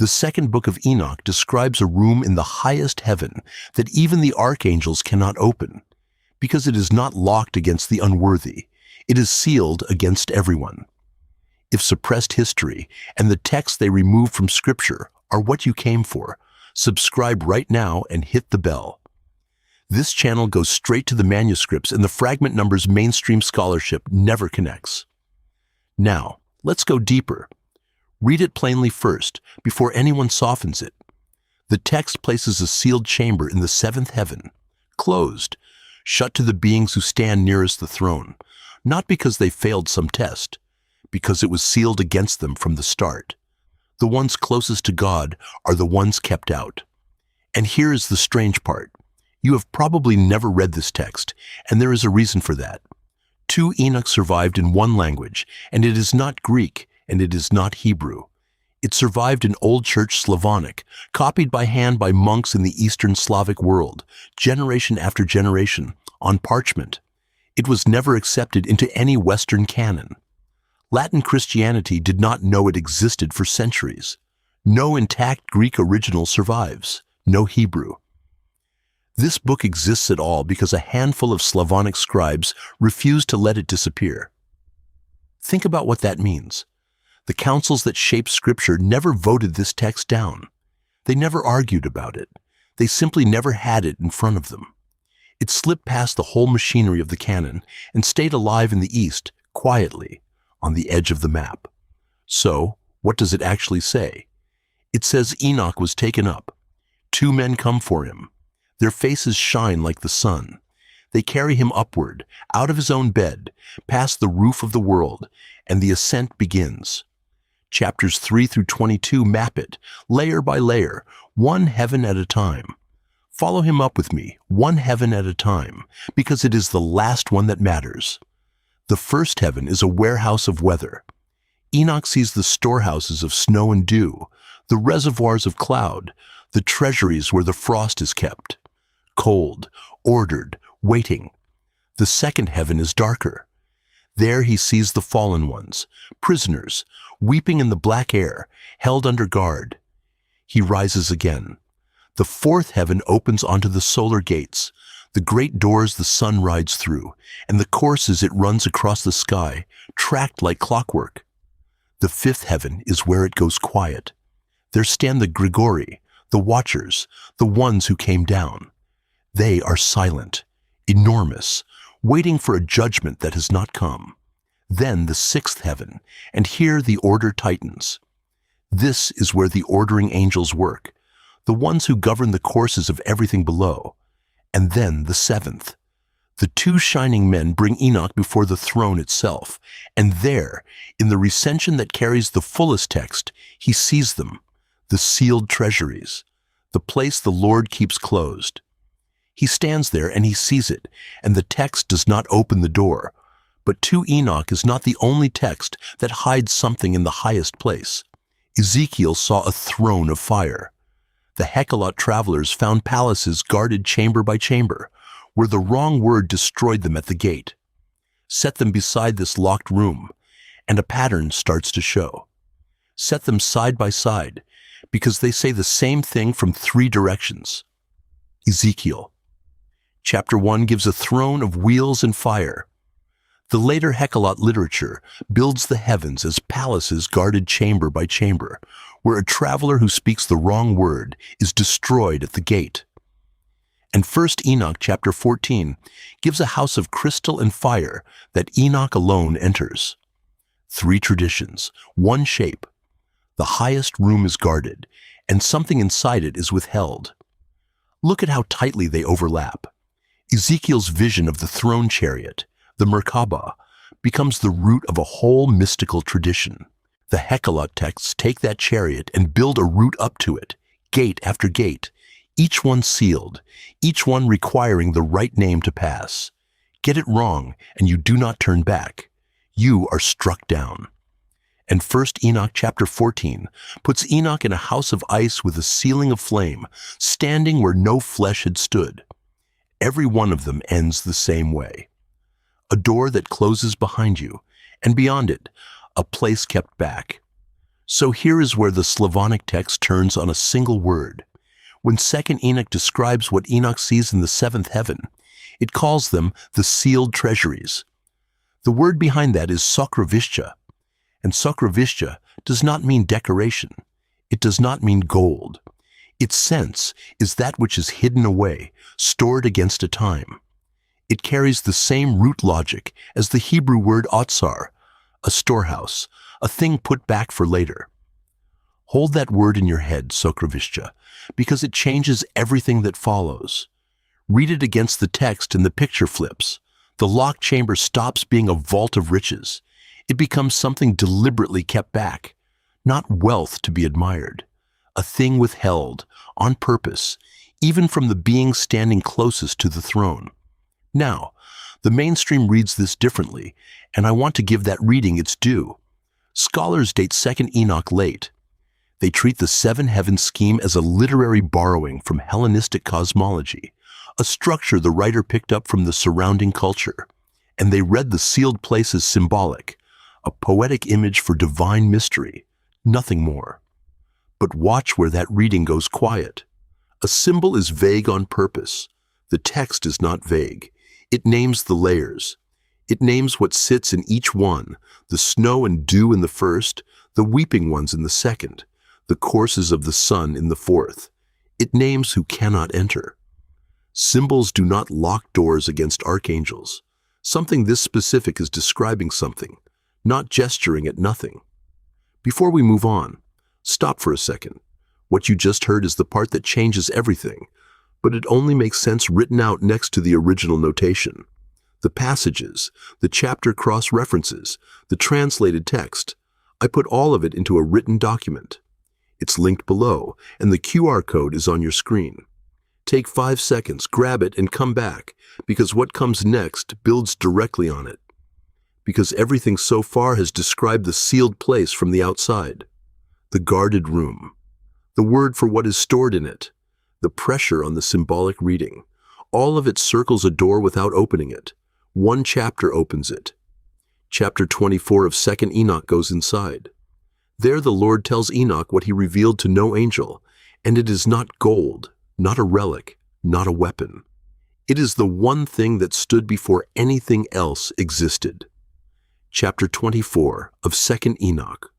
The Second Book of Enoch describes a room in the highest heaven that even the archangels cannot open, because it is not locked against the unworthy. It is sealed against everyone. If suppressed history and the texts they remove from Scripture are what you came for, subscribe right now and hit the bell. This channel goes straight to the manuscripts, and the fragment numbers mainstream scholarship never connects. Now, let's go deeper. Read it plainly first, before anyone softens it. The text places a sealed chamber in the seventh heaven, closed, shut to the beings who stand nearest the throne, not because they failed some test, because it was sealed against them from the start. The ones closest to God are the ones kept out. And here is the strange part. You have probably never read this text, and there is a reason for that. 2 Enoch survived in one language, and it is not Greek, and it is not Hebrew. It survived in Old Church Slavonic, copied by hand by monks in the Eastern Slavic world, generation after generation, on parchment. It was never accepted into any Western canon. Latin Christianity did not know it existed for centuries. No intact Greek original survives, no Hebrew. This book exists at all because a handful of Slavonic scribes refused to let it disappear. Think about what that means. The councils that shaped Scripture never voted this text down. They never argued about it. They simply never had it in front of them. It slipped past the whole machinery of the canon and stayed alive in the East, quietly, on the edge of the map. So, what does it actually say? It says Enoch was taken up. 2 men come for him. Their faces shine like the sun. They carry him upward, out of his own bed, past the roof of the world, and the ascent begins. Chapters 3 through 22 map it, layer by layer, one heaven at a time. Follow him up with me, one heaven at a time, because it is the last one that matters. The first heaven is a warehouse of weather. Enoch sees the storehouses of snow and dew, the reservoirs of cloud, the treasuries where the frost is kept. Cold, ordered, waiting. The second heaven is darker. There he sees the fallen ones, prisoners, weeping in the black air, held under guard. He rises again. The fourth heaven opens onto the solar gates, the great doors the sun rides through, and the courses it runs across the sky, tracked like clockwork. The fifth heaven is where it goes quiet. There stand the Grigori, the watchers, the ones who came down. They are silent, enormous, waiting for a judgment that has not come. Then the sixth heaven, and here the order tightens. This is where the ordering angels work, the ones who govern the courses of everything below. And then the seventh. The 2 shining men bring Enoch before the throne itself, and there, in the recension that carries the fullest text, he sees them, the sealed treasuries, the place the Lord keeps closed. He stands there and he sees it, and the text does not open the door. But 2 Enoch is not the only text that hides something in the highest place. Ezekiel saw a throne of fire. The Hechelot travelers found palaces guarded chamber by chamber, where the wrong word destroyed them at the gate. Set them beside this locked room, and a pattern starts to show. Set them side by side, because they say the same thing from 3 directions. Ezekiel. Chapter 1 gives a throne of wheels and fire. The later Hechelot literature builds the heavens as palaces guarded chamber by chamber, where a traveler who speaks the wrong word is destroyed at the gate. And 1 Enoch chapter 14 gives a house of crystal and fire that Enoch alone enters. 3 traditions, 1 shape. The highest room is guarded, and something inside it is withheld. Look at how tightly they overlap. Ezekiel's vision of the throne chariot, the Merkabah, becomes the root of a whole mystical tradition. The Hechelot texts take that chariot and build a route up to it, gate after gate, each one sealed, each one requiring the right name to pass. Get it wrong, and you do not turn back. You are struck down. And 1 Enoch chapter 14 puts Enoch in a house of ice with a ceiling of flame, standing where no flesh had stood. Every one of them ends the same way. A door that closes behind you, and beyond it, a place kept back. So here is where the Slavonic text turns on a single word. When Second Enoch describes what Enoch sees in the seventh heaven, it calls them the sealed treasuries. The word behind that is sokrovishcha, and sokrovishcha does not mean decoration. It does not mean gold. Its sense is that which is hidden away, stored against a time. It carries the same root logic as the Hebrew word otsar, a storehouse, a thing put back for later. Hold that word in your head, sokrovishcha, because it changes everything that follows. Read it against the text and the picture flips. The locked chamber stops being a vault of riches. It becomes something deliberately kept back, not wealth to be admired, a thing withheld, on purpose, even from the being standing closest to the throne. Now, the mainstream reads this differently, and I want to give that reading its due. Scholars date Second Enoch late. They treat the seven heavens scheme as a literary borrowing from Hellenistic cosmology, a structure the writer picked up from the surrounding culture, and they read the sealed place as symbolic, a poetic image for divine mystery, nothing more. But watch where that reading goes quiet. A symbol is vague on purpose. The text is not vague. It names the layers. It names what sits in each one, the snow and dew in the first, the weeping ones in the second, the courses of the sun in the fourth. It names who cannot enter. Symbols do not lock doors against archangels. Something this specific is describing something, not gesturing at nothing. Before we move on, stop for a second. What you just heard is the part that changes everything, but it only makes sense written out next to the original notation. The passages, the chapter cross-references, the translated text. I put all of it into a written document. It's linked below, and the QR code is on your screen. Take 5 seconds, grab it, and come back, because what comes next builds directly on it. Because everything so far has described the sealed place from the outside. The guarded room. The word for what is stored in it. The pressure on the symbolic reading. All of it circles a door without opening it. One chapter opens it. Chapter 24 of Second Enoch goes inside. There the Lord tells Enoch what he revealed to no angel, and it is not gold, not a relic, not a weapon. It is the one thing that stood before anything else existed. Chapter 24 of Second Enoch.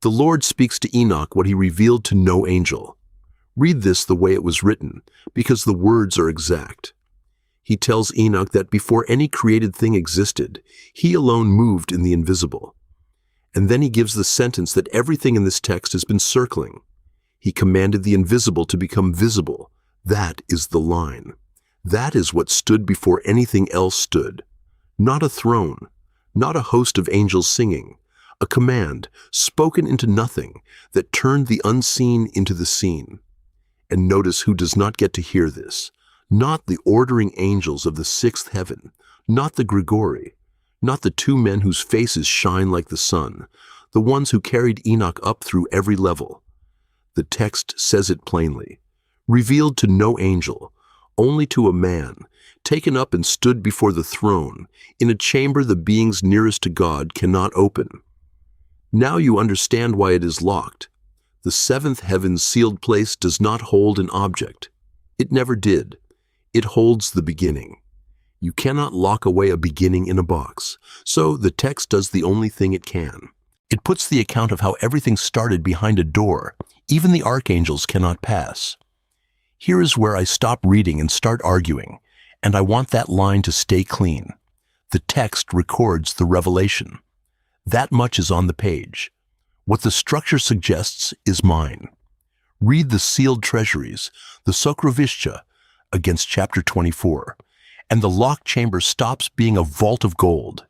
The Lord speaks to Enoch what he revealed to no angel. Read this the way it was written, because the words are exact. He tells Enoch that before any created thing existed, he alone moved in the invisible. And then he gives the sentence that everything in this text has been circling. He commanded the invisible to become visible. That is the line. That is what stood before anything else stood. Not a throne, not a host of angels singing, a command spoken into nothing that turned the unseen into the seen. And notice who does not get to hear this. Not the ordering angels of the sixth heaven, not the Grigori, not the 2 men whose faces shine like the sun, the ones who carried Enoch up through every level. The text says it plainly. Revealed to no angel, only to a man, taken up and stood before the throne, in a chamber the beings nearest to God cannot open. Now you understand why it is locked. The seventh heaven's sealed place does not hold an object. It never did. It holds the beginning. You cannot lock away a beginning in a box, so the text does the only thing it can. It puts the account of how everything started behind a door even the archangels cannot pass. Here is where I stop reading and start arguing, and I want that line to stay clean. The text records the revelation. That much is on the page. What the structure suggests is mine. Read the sealed treasuries, the sokrovishcha, against chapter 24, and the locked chamber stops being a vault of gold.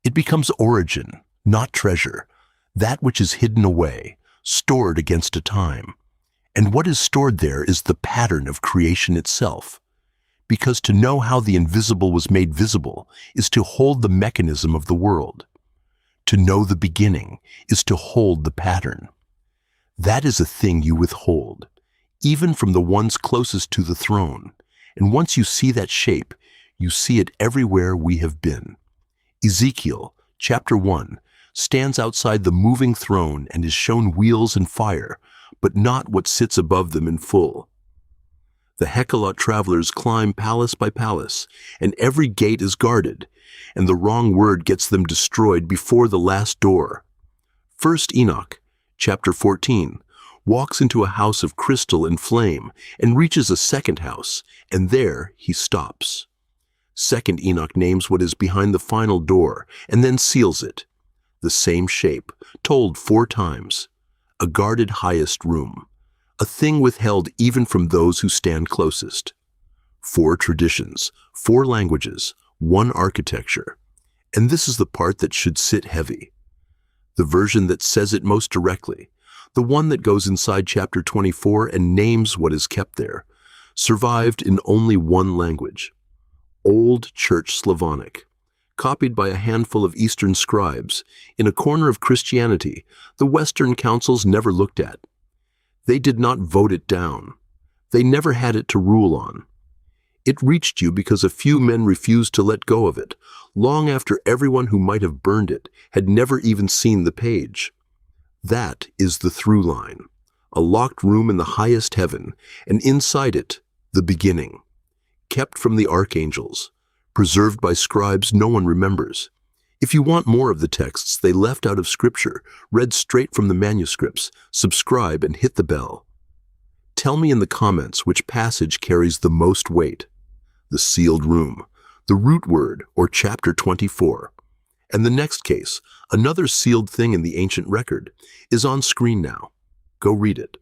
It becomes origin, not treasure, that which is hidden away, stored against a time. And what is stored there is the pattern of creation itself. Because to know how the invisible was made visible is to hold the mechanism of the world. To know the beginning is to hold the pattern. That is a thing you withhold, even from the ones closest to the throne. And once you see that shape, you see it everywhere we have been. Ezekiel, chapter 1, stands outside the moving throne and is shown wheels and fire, but not what sits above them in full. The Hecalot travelers climb palace by palace, and every gate is guarded, and the wrong word gets them destroyed before the last door. First Enoch, chapter 14, walks into a house of crystal and flame and reaches a second house, and there he stops. Second Enoch names what is behind the final door and then seals it. The same shape, told 4 times. A guarded highest room. A thing withheld even from those who stand closest. 4 traditions, 4 languages, 1 architecture. And this is the part that should sit heavy. The version that says it most directly, the one that goes inside chapter 24 and names what is kept there, survived in only 1 language. Old Church Slavonic, copied by a handful of Eastern scribes, in a corner of Christianity the Western councils never looked at. They did not vote it down. They never had it to rule on. It reached you because a few men refused to let go of it, long after everyone who might have burned it had never even seen the page. That is the through line, a locked room in the highest heaven, and inside it, the beginning, kept from the archangels, preserved by scribes no one remembers. If you want more of the texts they left out of Scripture, read straight from the manuscripts, subscribe and hit the bell. Tell me in the comments which passage carries the most weight. The sealed room, the root word, or chapter 24. And the next case, another sealed thing in the ancient record, is on screen now. Go read it.